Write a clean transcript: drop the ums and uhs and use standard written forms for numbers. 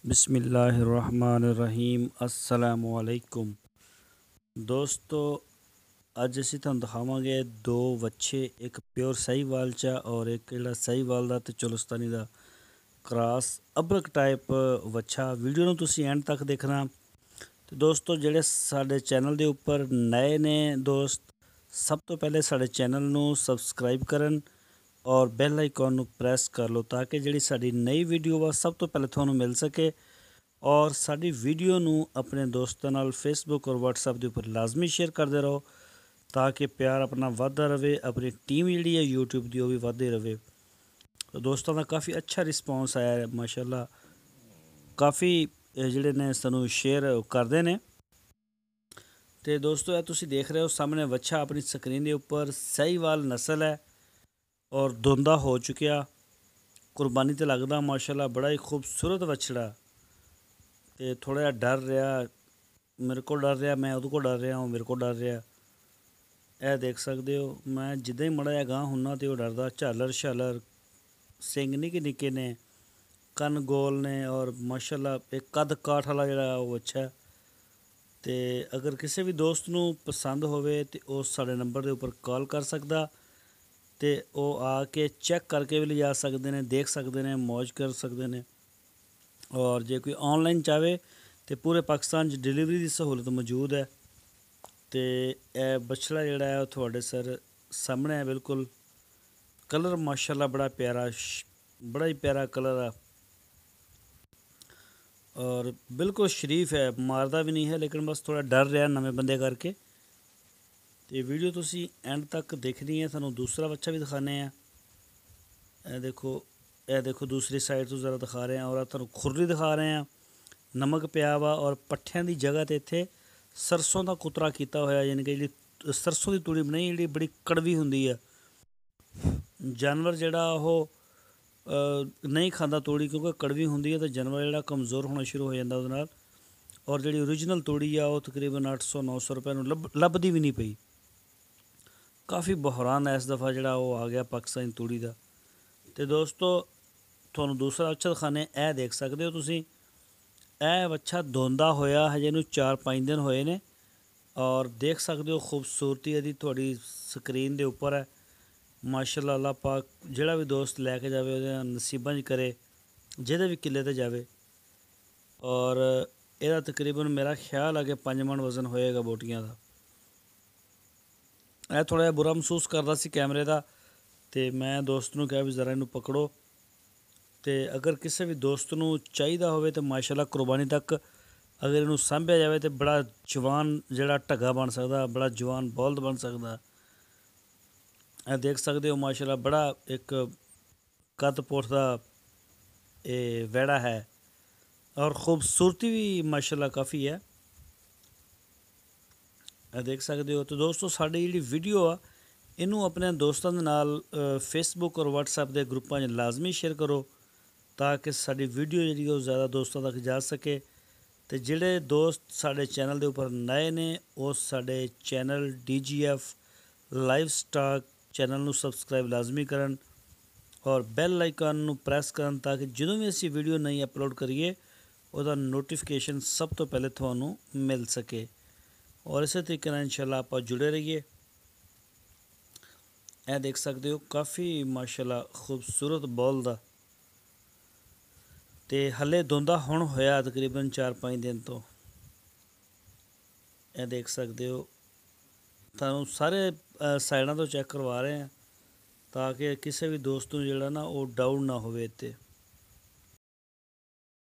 बिस्मिल्लाहिर्रहमानिर्रहीम अस्सलामुअलैकुम दोस्तों। अज असीं तुहानूं दिखावांगे दो वच्छे, एक प्योर साहीवाल चा और एक जिहड़ा साहीवाल दा ते चोलस्तानी दा क्रॉस अबरक टाइप वच्छा। वीडियो नूं तुसीं एंड तक देखना। तो दोस्तों जिहड़े साडे चैनल दे उपर नए ने दोस्त, सब तो पहले साडे चैनल नूं सबसक्राइब करन और बैल आइकॉन नूं प्रैस कर लो ताकि जिहड़ी साडी नई वीडियो वा सब तो पहले तुहानूं मिल सके। और साडी वीडियो नूं अपने दोस्तों नाल फेसबुक और व्हाट्सएप के उपर लाजमी शेयर करते रहो ताकि प्यार अपना वधदा रहे, अपनी टीम जिहड़ी है यूट्यूब की वह भी वधदी रहे। तो दोस्तों का काफ़ी अच्छा रिस्पॉन्स आया है माशाल्लाह, काफ़ी जिहड़े ने सानूं शेयर करते हैं। तो दोस्तों तुसीं देख रहे हो सामने वच्छा अपनी स्क्रीन के उपर साहीवाल नस्ल है और धुंदा हो चुकिया, कुर्बानी तो लगता माशाल्लाह बड़ा ही खूबसूरत वछड़ा। तो थोड़ा जिहा डर रहा, मेरे को डर रहा, मैं उहदे को डर रहा हूँ, मेरे को डर रहा। यह देख सकते हो मैं जिद्दां ही माड़ा जिहा गांह हुन्ना तो डरदा। झालर शालर, सिंग निक्के निक्के ने, कन्न गोल ने और माशाल्लाह एक कद काठ वाला जिहड़ा वो अच्छा है। तो अगर किसी भी दोस्त नूं पसंद होवे तो वह साडे नंबर के उपर कॉल कर सकदा, तो वह आके चैक करके भी लिजा सकते हैं, देख सकते हैं, मौज कर सकते हैं। और जे कोई ऑनलाइन चाहे तो पूरे पाकिस्तान डिलीवरी की सहूलत मौजूद है। तो यह बछड़ा जिहड़ा है थोड़े सर सामने है, बिल्कुल कलर माशाल्लाह बड़ा प्यारा, बड़ा ही प्यारा कलर है और बिल्कुल शरीफ है, मारदा भी नहीं है, लेकिन बस थोड़ा डर रहा नवे बंदे करके। तो वीडियो तुसी एंड तक देखनी है। थानू दूसरा बच्चा भी दिखाने हैं। यह देखो दूसरी साइड तो ज़रा दिखा रहे हैं और थानू खुरली दिखा रहे हैं। नमक पिया हुआ और पट्ठियां की जगह तो इत्थे सरसों का कुतरा किया होया, यानी कि जी सरसों की तूड़ी बनाई जी बड़ी कड़वी होंदी है। जानवर जिहड़ा वो नहीं खाता तूड़ी क्योंकि कड़वी होंदी है, तो जानवर जिहड़ा कमज़ोर होना शुरू हो जाता उहदे नाल। और जिहड़ी ओरिजिनल तूड़ी आ वो तकरीबन 800-900 रुपए लभदी भी नहीं पई। काफ़ी बहरान है इस दफ़ा जिहड़ा वो आ गया पाकिस्तानी तूड़ी का। तो दोस्तों तुहानू दूसरा बच्चा दिखाने, यह देख सकते हो तुसीं, यह बच्चा धोंदा होया हजे इहनूं 4-5 दिन होए ने और देख सकते हो खूबसूरती यदि थोड़ी स्क्रीन के उपर है माशाल्लाह। अल्लाह पाक जिहड़ा भी दोस्त लैके जाए उहदे नसीबां च करे, जिहदे भी किले ते जावे। और यदा तकरीबन मेरा ख्याल है कि 5 मन वजन होएगा बोटियां का। यह थोड़ा जिहा बुरा महसूस करता सी कैमरे का, तो मैं दोस्त नूं कहा भी ज़रा इनू पकड़ो। तो अगर किसी भी दोस्त नूं चाहिदा होवे तो माशाल्लाह कुर्बानी तक अगर इनू सांभिया जाए तो बड़ा जवान जिहड़ा ढग्गा बन सकदा, बड़ा जवान बौलद बन सकदा। यह देख सकते हो माशाल्लाह बड़ा एक कद पुठ दा वैड़ा है और खूबसूरती भी माशाल्लाह काफ़ी है। यह देख सकते हो। तो दोस्तों साडी जिहड़ी वीडियो आ इनू अपने दोस्तों के नाल फेसबुक और व्हाट्सएप के ग्रुपों में लाजमी शेयर करो ताकि साडी वीडियो जी ज़्यादा दोस्तों तक जा सके। तो जिहड़े दोस्त साडे चैनल के उपर नए ने वो साडे channel DGF live stock channel नू सबसक्राइब लाजमी करन और बैल आइकन नू प्रैस करन ताकि जो भी असी वीडियो नई अपलोड करिए उसका नोटिफिकेशन सब तो पहले तुहानू मिल सके। और इस तरीके नाल इंशाल्लाह आप जुड़े रहिए। यह देख सकते हो काफ़ी माशाल्लाह खूबसूरत बॉल दा। तो हले धुंदा हुण होया तकरीबन 4-5 दिन तो। यह देख सकते हो तुहानू सारे साइडों तो चैक करवा रहे हैं ताकि किसी भी दोस्त नूं जिहड़ा ना वो डाउट ना होवे इत्ते।